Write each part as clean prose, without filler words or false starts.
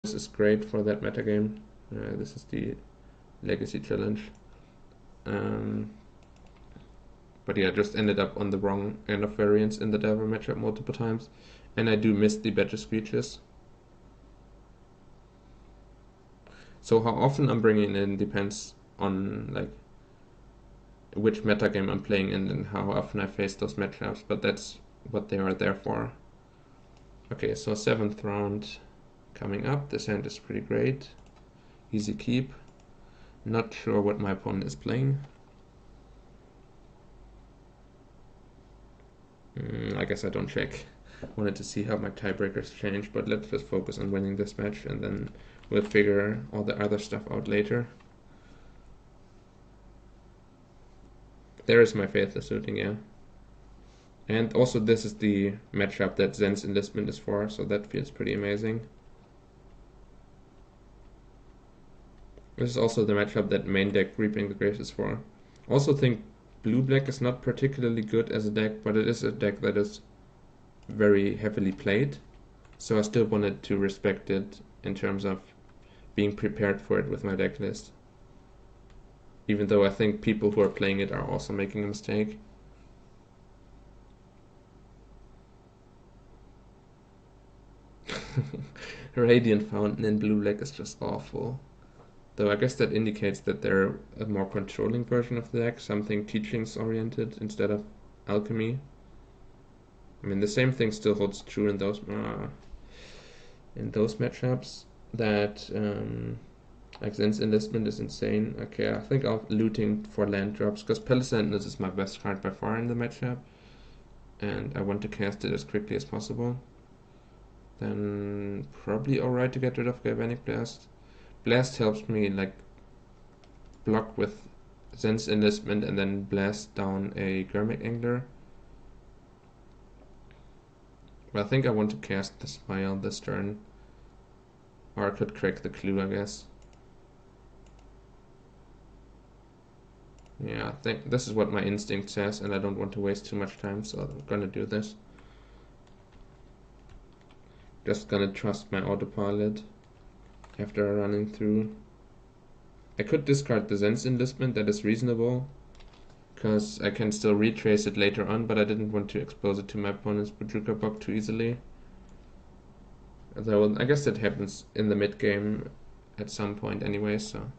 this is great for that metagame. This is the Legacy Challenge. But yeah, just ended up on the wrong end of variance in the Devil matchup multiple times. And I do miss the better screeches. So how often I'm bringing in depends on like which metagame I'm playing in and how often I face those matchups, but that's what they are there for. Okay, so 7th round coming up. This hand is pretty great. Easy keep. Not sure what my opponent is playing. I guess I don't check. Wanted to see how my tiebreakers change, but let's just focus on winning this match and then we'll figure all the other stuff out later. There is my Faithless Suiting, yeah. And also this is the matchup that Zen's Enlistment is for, so that feels pretty amazing. This is also the matchup that main deck Reaping the Graves is for. Also think blue-black is not particularly good as a deck, but it is a deck that is very heavily played. So I still wanted to respect it in terms of being prepared for it with my deck list. Even though I think people who are playing it are also making a mistake. Radiant Fountain in blue-black is just awful. Though I guess that indicates that they're a more controlling version of the deck, something teachings-oriented instead of alchemy. I mean, the same thing still holds true in those matchups. That like Zen's Enlistment is insane. Okay, I think I'll looting for land drops because Palisandus is my best card by far in the matchup, and I want to cast it as quickly as possible. Then probably alright to get rid of Galvanic Blast. Blast helps me like block with Zen's Enlistment and then blast down a Garmic Angler. But I think I want to cast the Smile this turn. Or I could crack the Clue, I guess. Yeah, I think this is what my instinct says, and I don't want to waste too much time, so I'm gonna do this. Just gonna trust my autopilot after running through. I could discard the Zen's Enlistment, that is reasonable, because I can still retrace it later on, but I didn't want to expose it to my opponent's Bojuka Bog too easily. Though I guess that happens in the mid game at some point anyway, so.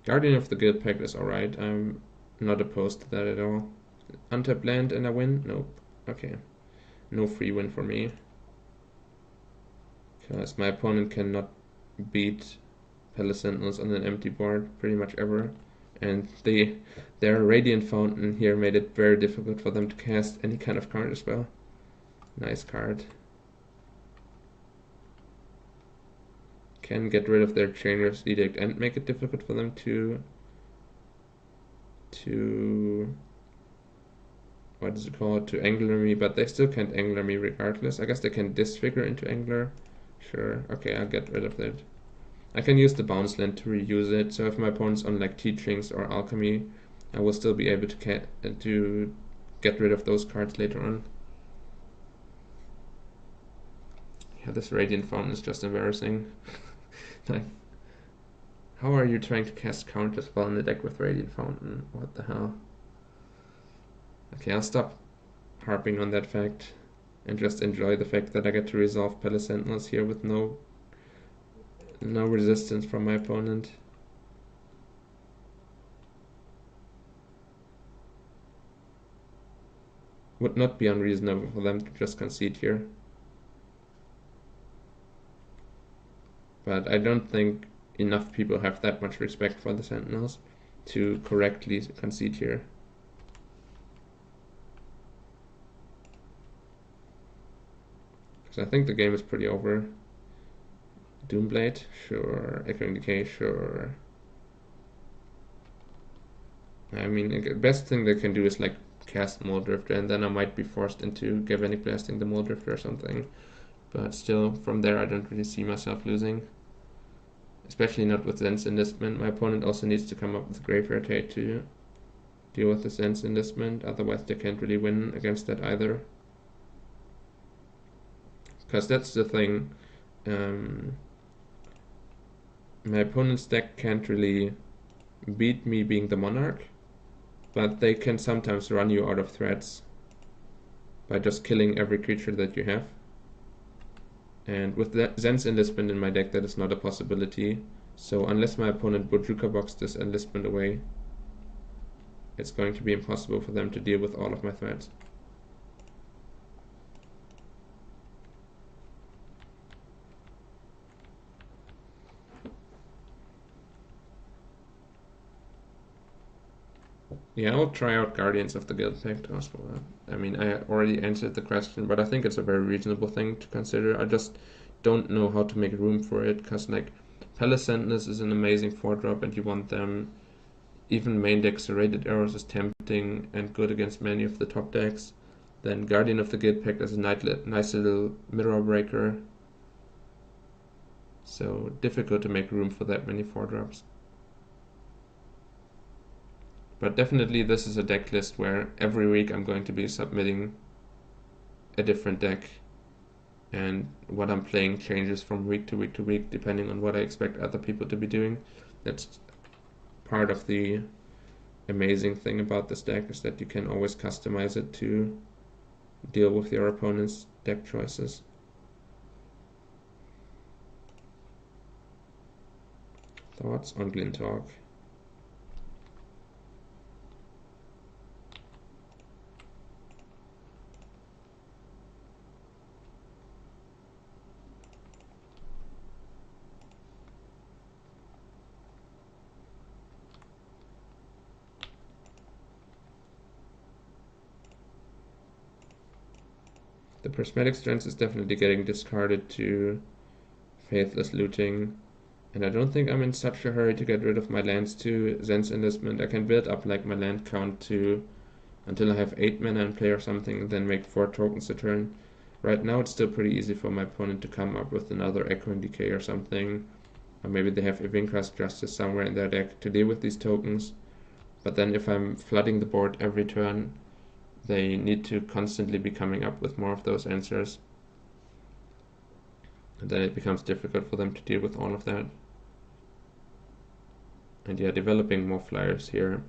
Guardian of the Guild Pact is alright, I'm not opposed to that at all. Untap land and I win? Nope. Okay. No free win for me. Because my opponent cannot beat Palisandus on an empty board pretty much ever. And their Radiant Fountain here made it very difficult for them to cast any kind of counter spell. Nice card. Can get rid of their Chainer's Edict and make it difficult for them to what is it called? To Angler me, but they still can't Angler me regardless. I guess they can Disfigure into Angler. Sure, okay, I'll get rid of that. I can use the bounce land to reuse it, so if my opponent's on like Teachings or Alchemy, I will still be able to get rid of those cards later on. Yeah, this Radiant Fountain is just embarrassing. Like, how are you trying to cast counter spell in the deck with Radiant Fountain? What the hell? Okay, I'll stop harping on that fact and just enjoy the fact that I get to resolve Palisandus here with no resistance from my opponent. Would not be unreasonable for them to just concede here. But I don't think enough people have that much respect for the Sentinels to correctly concede here. Because I think the game is pretty over. Doomblade, sure. Echoing Decay, sure. I mean, the best thing they can do is like cast Moldrifter, and then I might be forced into Galvanic Blasting the Moldrifter or something. But still, from there I don't really see myself losing. Especially not with Zen's Enlistment. My opponent also needs to come up with Graveyard Hate to deal with the Zen's Enlistment, otherwise they can't really win against that either. Because that's the thing. My opponent's deck can't really beat me being the Monarch, but they can sometimes run you out of threats by just killing every creature that you have. And with that Zen's Enlistment in my deck, that is not a possibility. So unless my opponent Bojuka boxed this Enlistment away, it's going to be impossible for them to deal with all of my threats. Yeah, I'll try out Guardians of the Guild Pact as well. I mean, I already answered the question, but I think it's a very reasonable thing to consider. I just don't know how to make room for it, because like Palace Sentinels is an amazing 4-drop and you want them. Even main deck Serrated Arrows is tempting and good against many of the top decks. Then Guardian of the Guild Pact is a nice little mirror breaker. So difficult to make room for that many 4-drops. But definitely this is a deck list where every week I'm going to be submitting a different deck, and what I'm playing changes from week to week to week depending on what I expect other people to be doing. That's part of the amazing thing about this deck, is that you can always customize it to deal with your opponent's deck choices. Thoughts on Glintalk? The Prismatic Strands is definitely getting discarded to Faithless Looting, and I don't think I'm in such a hurry to get rid of my lands to Zen's Enlistment. I can build up like my land count to until I have 8 mana in play or something, and then make 4 tokens a turn. Right now it's still pretty easy for my opponent to come up with another Echoing Decay or something, or maybe they have Evinkra's Justice somewhere in their deck to deal with these tokens. But then if I'm flooding the board every turn, they need to constantly be coming up with more of those answers. And then it becomes difficult for them to deal with all of that. And yeah, developing more flyers here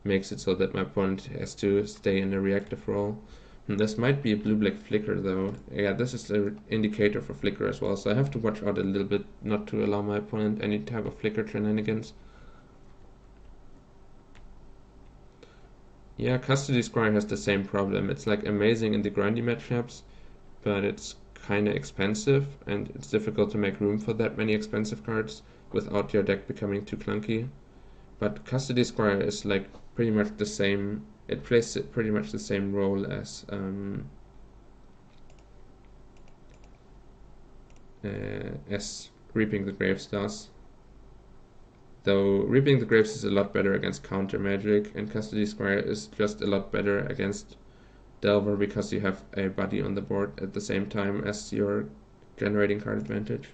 makes it so that my opponent has to stay in a reactive role. And this might be a blue-black flicker though. Yeah, this is an indicator for flicker as well, so I have to watch out a little bit not to allow my opponent any type of flicker shenanigans. Yeah, Custody Squire has the same problem. It's like amazing in the grindy matchups, but it's kinda expensive, and it's difficult to make room for that many expensive cards without your deck becoming too clunky. But Custody Squire is like pretty much the same. It plays pretty much the same role as Reaping the Graves does. Though Reaping the Graves is a lot better against counter magic, and Custody Squire is just a lot better against Delver because you have a buddy on the board at the same time as you're generating card advantage.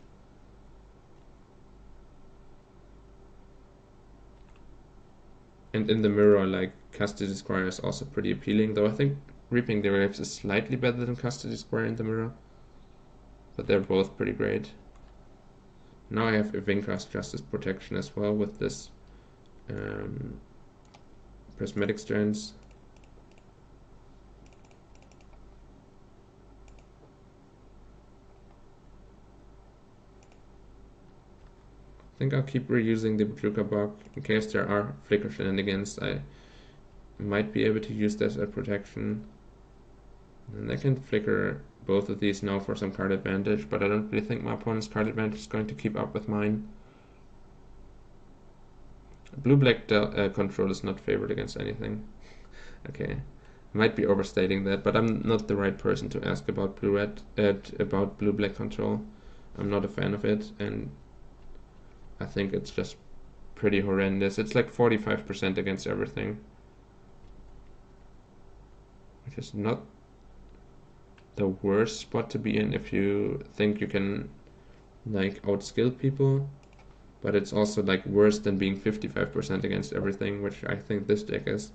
And in the mirror, like, Custody Squire is also pretty appealing, though I think Reaping the Graves is slightly better than Custody Squire in the mirror. But they're both pretty great. Now I have Evinkra's Justice Protection as well with this Prismatic Strands. I think I'll keep reusing the Bojuka Bog in case there are flicker shenanigans. I might be able to use this as protection. And I can flicker both of these now for some card advantage, but I don't really think my opponent's card advantage is going to keep up with mine. Blue-black control is not favored against anything. Okay, I might be overstating that, but I'm not the right person to ask about blue-black control. I'm not a fan of it, and I think it's just pretty horrendous. It's like 45% against everything, which is not the worst spot to be in if you think you can like outskill people, but it's also like worse than being 55% against everything, which I think this deck is.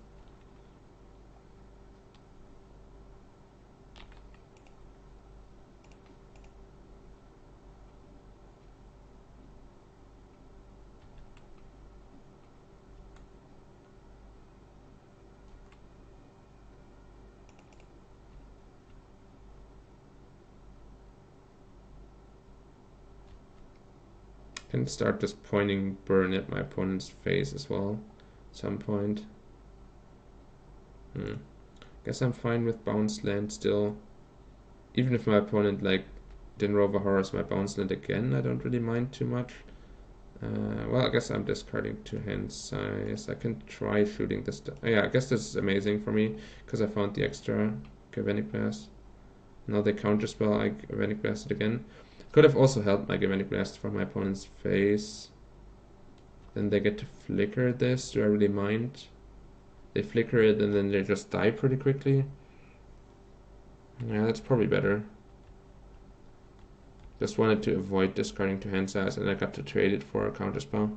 Can start just pointing burn at my opponent's face as well at some point. Guess I'm fine with bounce land still. Even if my opponent like didn't rover horrors my bounce land again, I don't really mind too much. Well, I guess I'm discarding 2 hand size. I can try shooting this. Yeah, I guess this is amazing for me because I found the extra Galvanic Blast. Now they counterspell, I Galvanic Blast it again. Could have also helped my Galvanic Blast from my opponent's face. Then they get to flicker this. Do I really mind? They flicker it and then they just die pretty quickly. Yeah, that's probably better. Just wanted to avoid discarding 2 hand size and I got to trade it for a counterspell.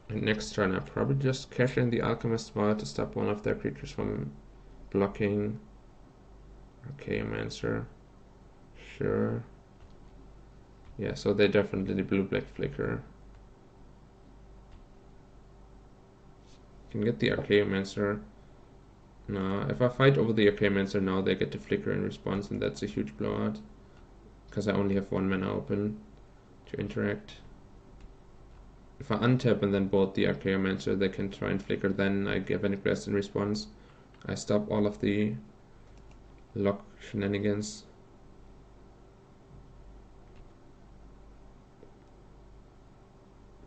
And next turn I probably just cash in the Alchemist Vial to stop one of their creatures from blocking. Archaeomancer. Sure. Yeah, so they definitely blue-black flicker. Can get the Archaeomancer. No, if I fight over the Archaeomancer now, they get to flicker in response, and that's a huge blowout. Because I only have 1 mana open to interact. If I untap and then board the Archaeomancer, they can try and flicker, then I give any blast in response. I stop all of the lock shenanigans.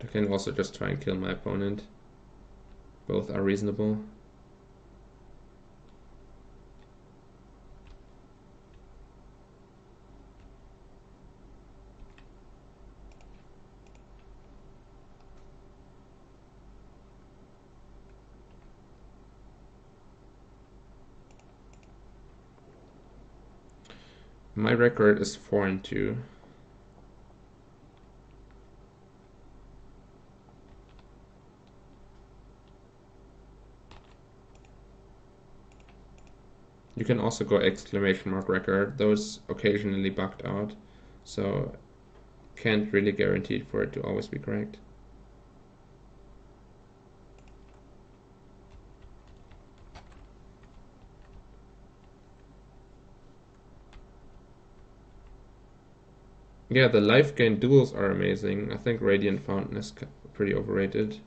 I can also just try and kill my opponent. Both are reasonable. My record is 4-2. You can also go exclamation mark record. Those occasionally bugged out, so can't really guarantee for it to always be correct. Yeah, the life gain duels are amazing. I think Radiant Fountain is pretty overrated.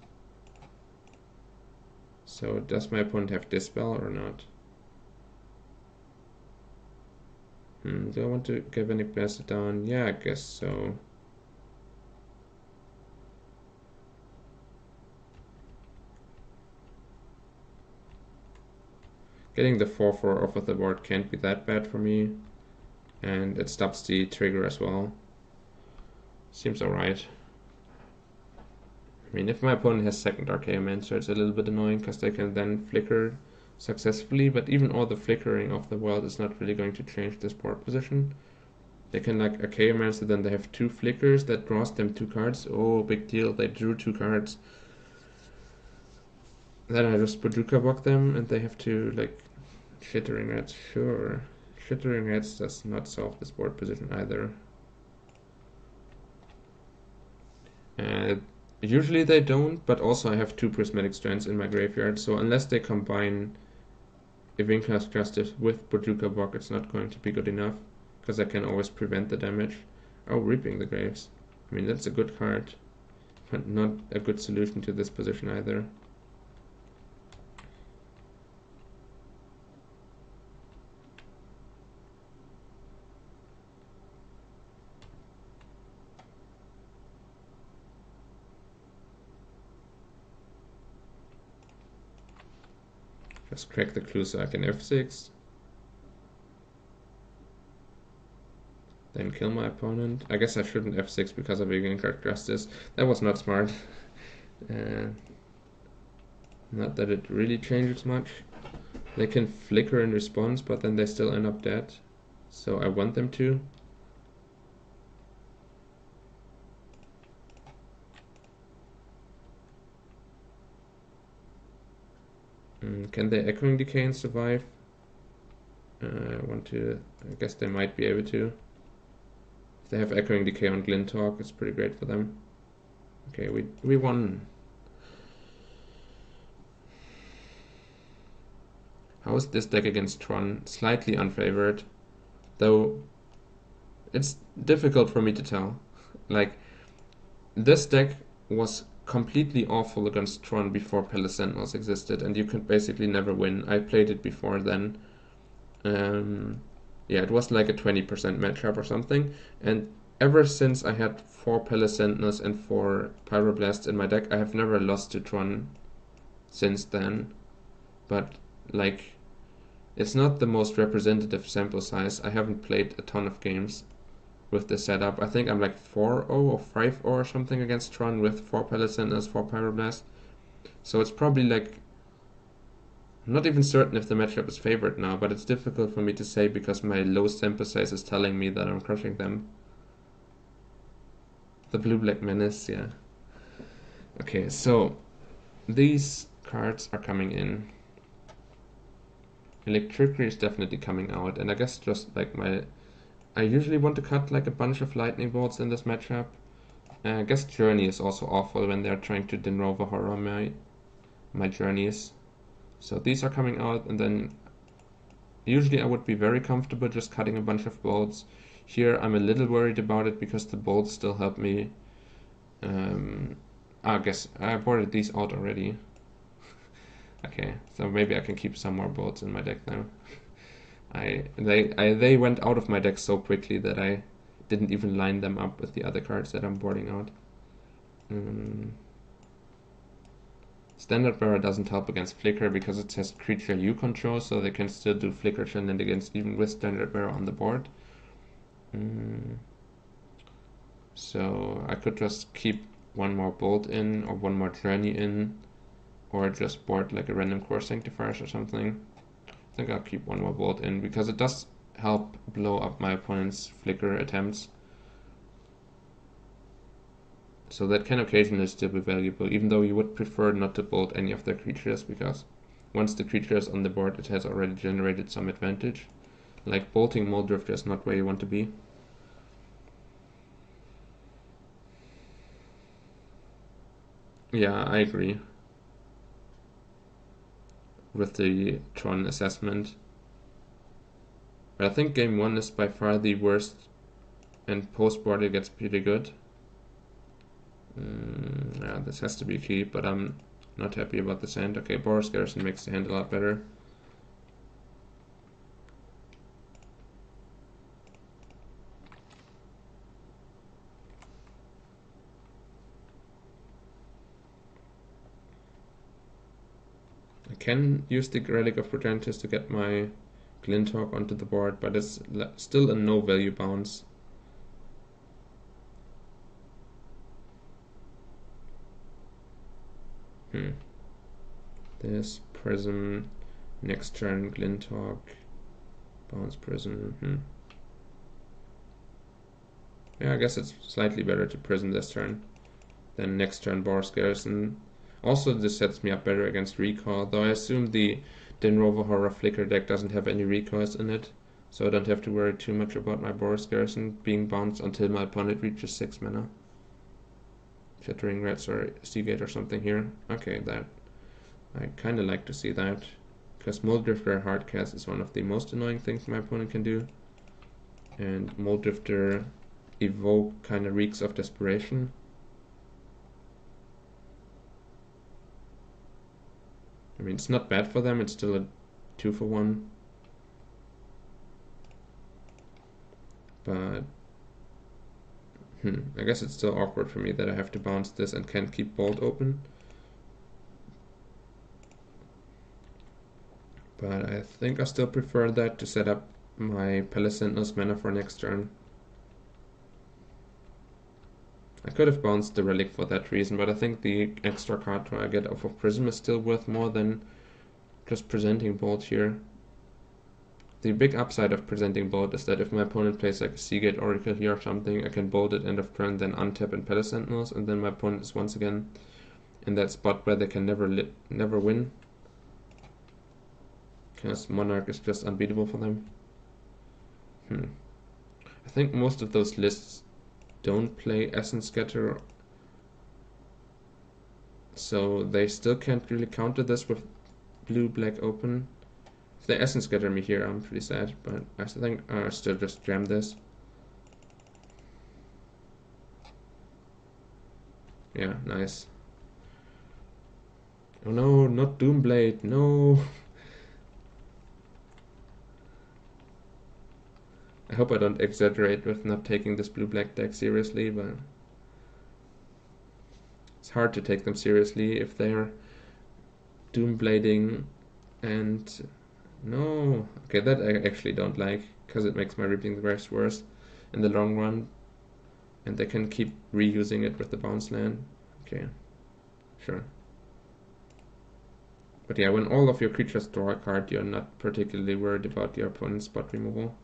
So does my opponent have Dispel or not? Do I want to Galvanic Blast it down? Yeah, I guess so. Getting the 4/4 off of the board can't be that bad for me. And it stops the trigger as well. Seems alright. I mean, if my opponent has second Archaeomancer, it's a little bit annoying because they can then flicker successfully, but even all the flickering of the world is not really going to change this board position. They can like Archaeomancer, then they have 2 flickers that draws them 2 cards. Oh, big deal, they drew 2 cards. Then I just Bojuka block them and they have to like Shittering Rats, sure. Shittering Rats does not solve this board position either. Usually they don't, but also I have 2 Prismatic Strands in my graveyard, so unless they combine Evincula's Justice with Bojuka block, it's not going to be good enough, because I can always prevent the damage. Oh, Reaping the Graves. I mean, that's a good card, but not a good solution to this position either. Just crack the clue so I can F6. Then kill my opponent. I guess I shouldn't F6 because of Evincula's Justice. That was not smart. Not that it really changes much. They can flicker in response, but then they still end up dead. So I want them to. Can they Echoing Decay and survive? I guess they might be able to. If they have Echoing Decay on Glintalk, it's pretty great for them. Okay, we won. How is this deck against Tron? Slightly unfavored, though it's difficult for me to tell. Like, this deck was completely awful against Tron before Palace Sentinels existed, and you could basically never win. I played it before then. Yeah, it was like a 20% matchup or something, and ever since I had 4 Palace Sentinels and 4 Pyroblasts in my deck, I have never lost to Tron since then. But, like, it's not the most representative sample size. I haven't played a ton of games with the setup. I think I'm like 4-0 or 5-0 or something against Tron with 4 Palace Sentinels, 4 Pyroblast. So it's probably like, I'm not even certain if the matchup is favored now, but it's difficult for me to say because my low sample size is telling me that I'm crushing them. The Blue-Black Menace, yeah. Okay, so these cards are coming in. Electricity is definitely coming out, and I guess just like I usually want to cut like a bunch of lightning bolts in this matchup. I guess Journey is also awful when they're trying to Denrova Horror my journeys. So these are coming out, and then usually I would be very comfortable just cutting a bunch of bolts. Here I'm a little worried about it because the bolts still help me. I guess I boarded these out already. Okay, so maybe I can keep some more bolts in my deck now. They went out of my deck so quickly that I didn't even line them up with the other cards that I'm boarding out. Standard Bearer doesn't help against Flicker because it says creature you control, so they can still do Flicker shenanigans even with Standard Bearer on the board. So I could just keep one more Bolt in, or one more Journey in, or just board like a random Core Sanctifiers or something. I think I'll keep one more Bolt in because it does help blow up my opponent's Flicker attempts. So that can occasionally still be valuable, even though you would prefer not to bolt any of their creatures, because once the creature is on the board, it has already generated some advantage. Like bolting Muldrifter is not where you want to be. Yeah, I agree with the Tron assessment. But I think game 1 is by far the worst, and post-board it gets pretty good. Yeah, this has to be a key, but I'm not happy about this hand. Okay, Boros Garrison makes the hand a lot better. I can use the Relic of Progenitus to get my Glinthawk onto the board, but it's still a no value bounce. This Prism, next turn Glinthawk, bounce Prism. Yeah, I guess it's slightly better to Prism this turn than next turn Boros Garrison. Also, this sets me up better against Recall, though I assume the Denrova Horror Flicker deck doesn't have any recoils in it, so I don't have to worry too much about my Boros Garrison being bounced until my opponent reaches 6 mana. Shattering Rats or Seagate or something here. Okay, that I kinda like to see that, because Muldrifter Hardcast is one of the most annoying things my opponent can do, and Muldrifter Evoke kinda reeks of desperation. I mean, it's not bad for them, it's still a 2-for-1. But I guess it's still awkward for me that I have to bounce this and can't keep Bolt open. But I think I still prefer that to set up my Palace Sentinel's mana for next turn. I could have bounced the Relic for that reason, but I think the extra card draw I get off of Prism is still worth more than just presenting Bolt here. The big upside of presenting Bolt is that if my opponent plays like a Seagate Oracle here or something, I can Bolt at end of turn, then untap and Palace Sentinels, and then my opponent is once again in that spot where they can never win. Because Monarch is just unbeatable for them. I think most of those lists don't play Essence Scatter, so they still can't really counter this with blue-black open. the Essence Scatter me here, I'm pretty sad, but I think I still just jam this. Yeah, nice. Oh no, not Doomblade, no! I hope I don't exaggerate with not taking this blue-black deck seriously, but it's hard to take them seriously if they're Doomblading and... No! Okay, that I actually don't like, because it makes my Reaping the Grass worse in the long run, and they can keep reusing it with the bounce land. Okay, sure. But yeah, when all of your creatures draw a card, you're not particularly worried about your opponent's spot removal.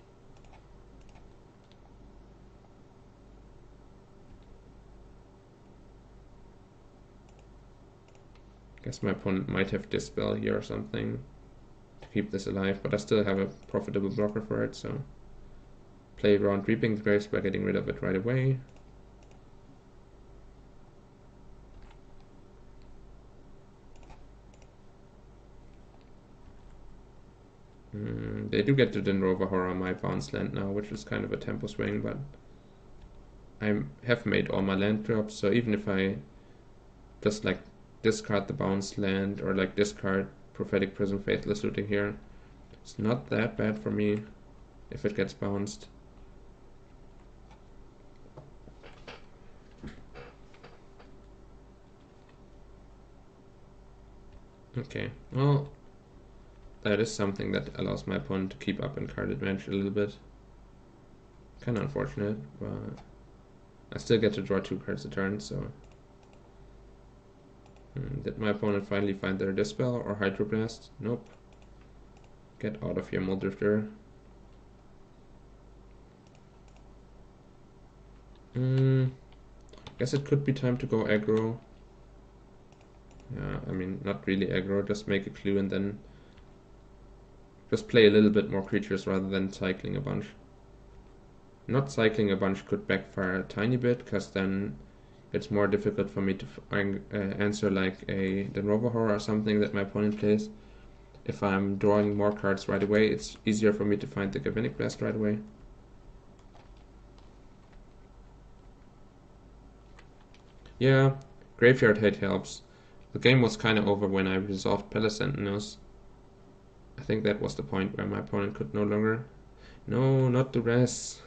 Guess my opponent might have Dispel here or something to keep this alive, but I still have a profitable blocker for it, so play around Reaping the Graves by getting rid of it right away. They do get to Denrova Horror my bounce land now, which is kind of a tempo swing, but I have made all my land drops, so even if I just like discard the bounce land or like discard Prophetic Prism Faithless Looting here, it's not that bad for me if it gets bounced. Okay, well, that is something that allows my opponent to keep up in card advantage a little bit. Kind of unfortunate, but I still get to draw 2 cards a turn, so... Did my opponent finally find their Dispel or Hydroblast? Nope. Get out of here, Muldrifter. Guess it could be time to go aggro. Yeah, I mean, not really aggro, just make a clue and then just play a little bit more creatures rather than cycling a bunch. Not cycling a bunch could backfire a tiny bit, because then it's more difficult for me to answer like a Denrova Horror or something that my opponent plays. If I'm drawing more cards right away, it's easier for me to find the Galvanic Blast right away. Yeah, Graveyard Hate helps. The game was kind of over when I resolved Palace Sentinels. I think that was the point where my opponent could no longer... No, not Duress.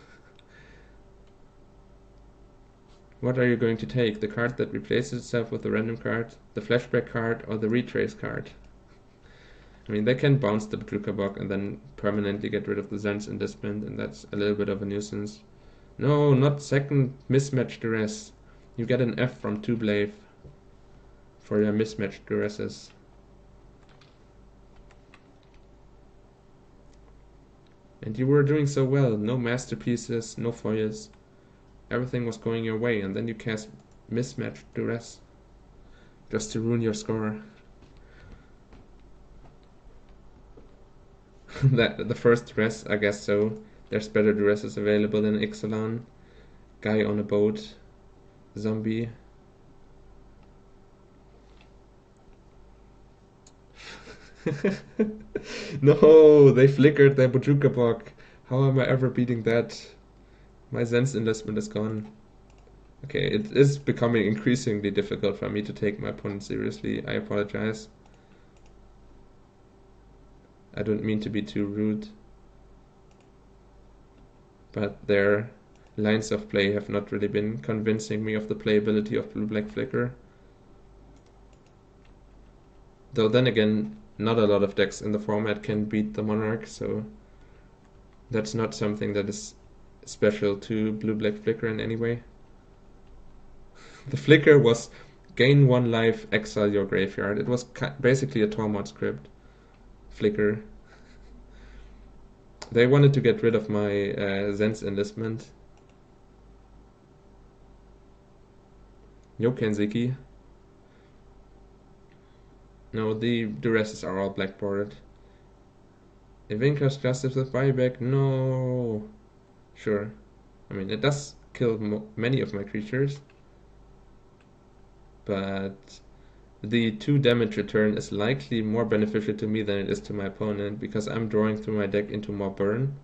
What are you going to take? The card that replaces itself with a random card, the flashback card, or the retrace card? I mean, they can bounce the Badruka Bog and then permanently get rid of the Zen's Enlistment, and that's a little bit of a nuisance. No, not second mismatch Duress. You get an F from 2Blave for your mismatched Duresses. And you were doing so well. No masterpieces, no foils. Everything was going your way, and then you cast mismatched Duress just to ruin your score. The first Duress, I guess so. There's better Duresses available than Ixalan. Guy on a boat. Zombie. No, they flickered their Bojuka Bog. How am I ever beating that? My Zen's Enlistment is gone. Okay, it is becoming increasingly difficult for me to take my opponent seriously. I apologize. I don't mean to be too rude. But their lines of play have not really been convincing me of the playability of Blue-Black Flicker. Though then again, not a lot of decks in the format can beat the Monarch, so that's not something that is special to Blue-Black Flicker in any way. The Flicker was gain 1 life, exile your graveyard. It was basically a Tormod script. Flicker. They wanted to get rid of my Zen's Enlistment. Yo, Kenziki. No, the Duresses are all black-bordered. Evinka's Justice with buyback? No. Sure. I mean, it does kill many of my creatures. But the 2 damage return is likely more beneficial to me than it is to my opponent, because I'm drawing through my deck into more burn.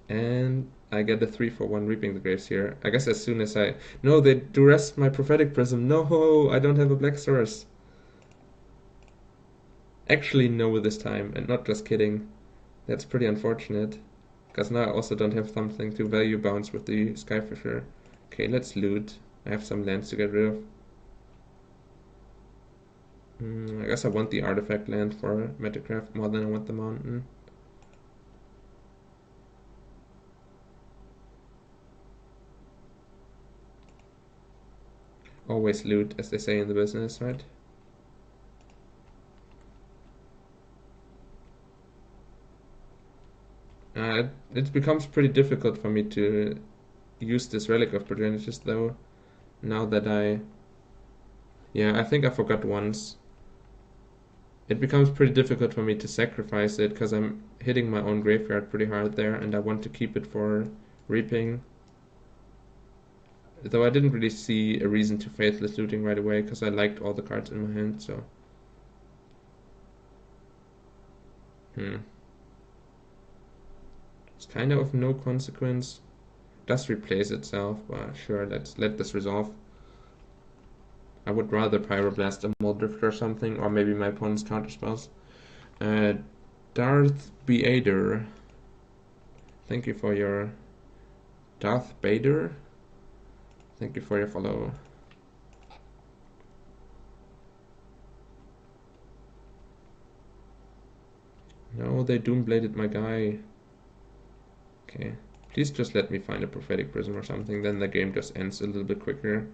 And I get a 3-for-1 Reaping the Graves here. I guess as soon as I... No, they duress my Prophetic Prism. No, I don't have a black source. Actually, no this time, and not just kidding. That's pretty unfortunate. Because now I also don't have something to value bounce with the Skyfisher. Okay, let's loot. I have some lands to get rid of. I guess I want the artifact land for Metacraft more than I want the mountain. Always loot, as they say in the business, right? It becomes pretty difficult for me to use this Relic of Progenitus though, now that I think I forgot once. It becomes pretty difficult for me to sacrifice it, because I'm hitting my own graveyard pretty hard there, and I want to keep it for Reaping. Though I didn't really see a reason to Faithless Looting right away, because I liked all the cards in my hand, so... It's kind of no consequence. Does replace itself, but sure, let's let this resolve. I would rather Pyroblast a Muldrift or something, or maybe my opponent's counterspells. Darth Beader. Thank you for your... Darth Bader? Thank you for your follow. No, they Doombladed my guy. Okay, please just let me find a Prophetic Prism or something, then the game just ends a little bit quicker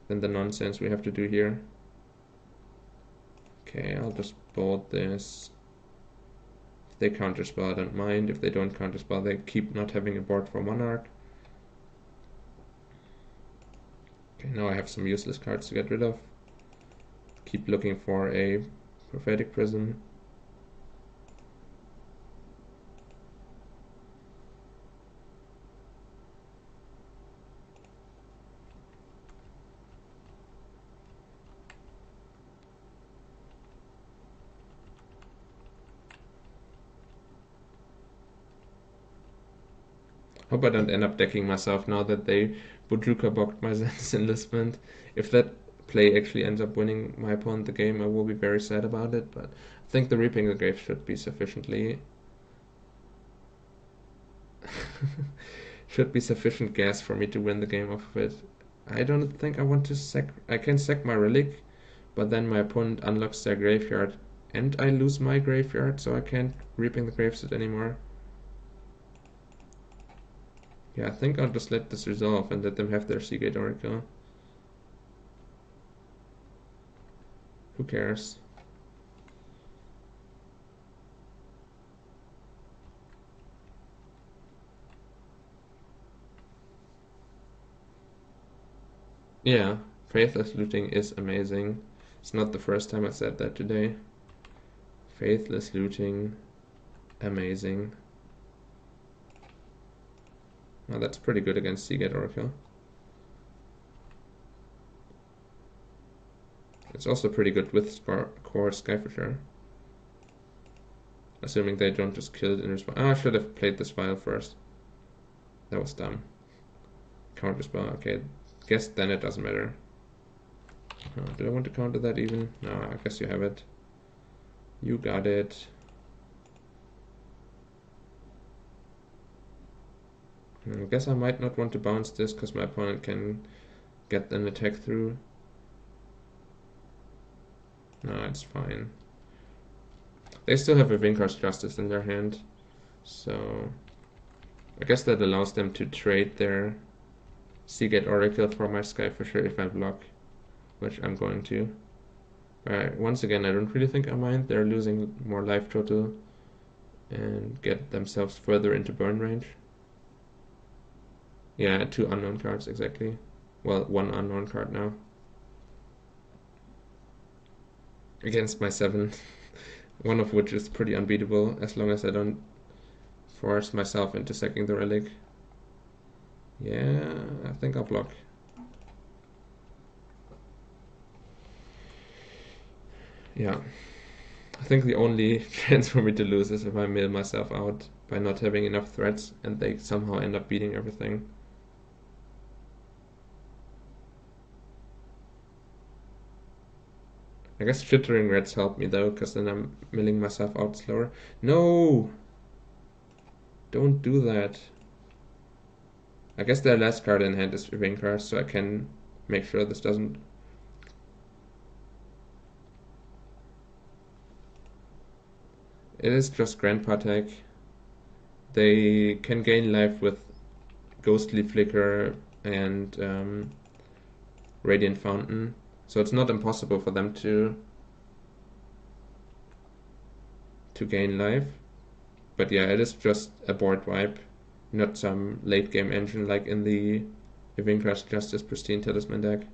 than the nonsense we have to do here. Okay, I'll just board this. If they counterspell, I don't mind. If they don't counterspell, they keep not having a board for Monarch. Okay, now I have some useless cards to get rid of. Keep looking for a Prophetic Prism. Hope I don't end up decking myself now that they Boudruka bocked my Zen's Enlistment. If that play actually ends up winning my opponent the game, I will be very sad about it, but I think the Reaping the Grave should be sufficiently... should be sufficient gas for me to win the game off of it. I don't think I want to I can sack my Relic, but then my opponent unlocks their graveyard, and I lose my graveyard, so I can't Reaping the Graves it anymore. Yeah, I think I'll just let this resolve and let them have their Seagate Oracle. Who cares? Yeah, Faithless Looting is amazing. It's not the first time I said that today. Faithless Looting, amazing. Now that's pretty good against Seagate Oracle. It's also pretty good with core Skyfisher. Assuming they don't just kill it in response. Ah, I should have played this file first. That was dumb. Counterspell, okay. Guess then it doesn't matter. Oh, did I want to counter that even? No, I guess you have it. You got it. I guess I might not want to bounce this because my opponent can get an attack through. No, it's fine. They still have a Vincar's Justice in their hand, so I guess that allows them to trade their Seagate Oracle for my Skyfisher if I block, which I'm going to. Once again, I don't really think I mind. They're losing more life total and get themselves further into burn range. Yeah, 2 unknown cards, exactly. Well, 1 unknown card now. Against my 7. One of which is pretty unbeatable, as long as I don't force myself into sacking the Relic. Yeah, I think I'll block. Yeah, I think the only chance for me to lose is if I mill myself out by not having enough threats and they somehow end up beating everything. I guess chittering reds help me though, because then I'm milling myself out slower. No! Don't do that. I guess their last card in hand is Wing card, so I can make sure this doesn't. It is just Grandpa tech. They can gain life with Ghostly Flicker and Radiant Fountain, so it's not impossible for them to gain life. But yeah, it is just a board wipe, not some late game engine like in the Ivinkra's Justice Pristine Talisman deck.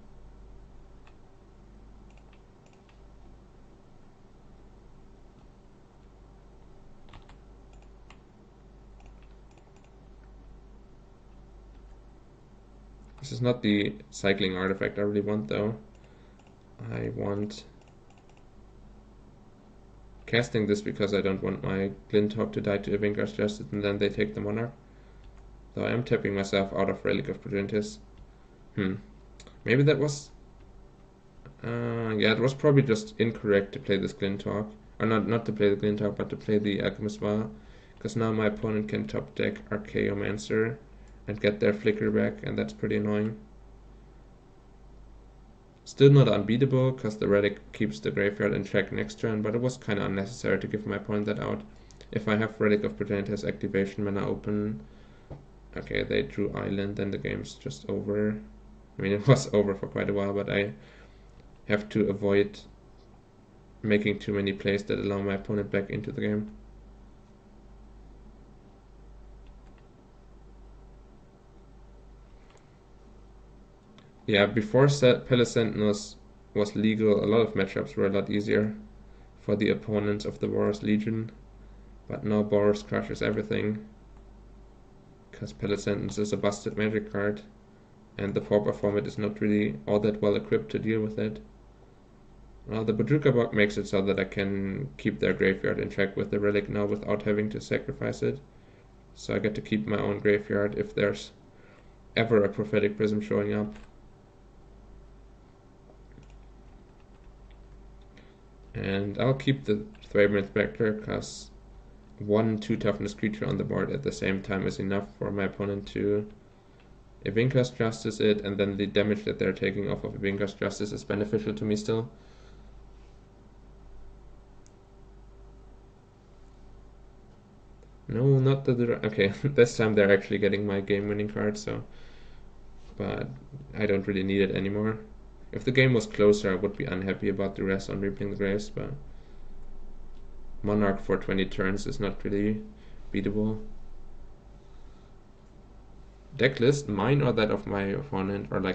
This is not the cycling artifact I really want though. I want casting this because I don't want my Glinthawk to die to Ivinkra's Justice and then they take the Monarch. Though I am tapping myself out of Relic of Progenitus. Maybe that was... yeah, it was probably just incorrect to play this Glinthawk. Or not to play the Glinthawk, but to play the Alchemist Vial. Because now my opponent can top deck Archaeomancer and get their Flicker back, and that's pretty annoying. Still not unbeatable, because the Relic keeps the graveyard in check next turn, but it was kind of unnecessary to give my opponent that out. If I have Relic of Progenitus activation when I open... Okay, they drew Island, then the game's just over. I mean, it was over for quite a while, but I have to avoid making too many plays that allow my opponent back into the game. Yeah, before Palace Sentinels was legal, a lot of matchups were a lot easier for the opponents of the Boros Legion, but now Boros crushes everything, because Palace Sentinels is a busted magic card, and the Pauper format is not really all that well equipped to deal with it. Well, the Bodruka Bog makes it so that I can keep their graveyard in check with the Relic now without having to sacrifice it. So I get to keep my own graveyard if there's ever a Prophetic Prism showing up. And I'll keep the Thraben Spectre, because 1/2 toughness creature on the board at the same time is enough for my opponent to Ivinkra's Justice it, and then the damage that they're taking off of Ivinkra's Justice is beneficial to me still. No, not the... Okay, this time they're actually getting my game-winning card, so... But I don't really need it anymore. If the game was closer, I would be unhappy about the rest on Reaping the Graves, but... Monarch for 20 turns is not really beatable. Deck list, mine or that of my opponent, or like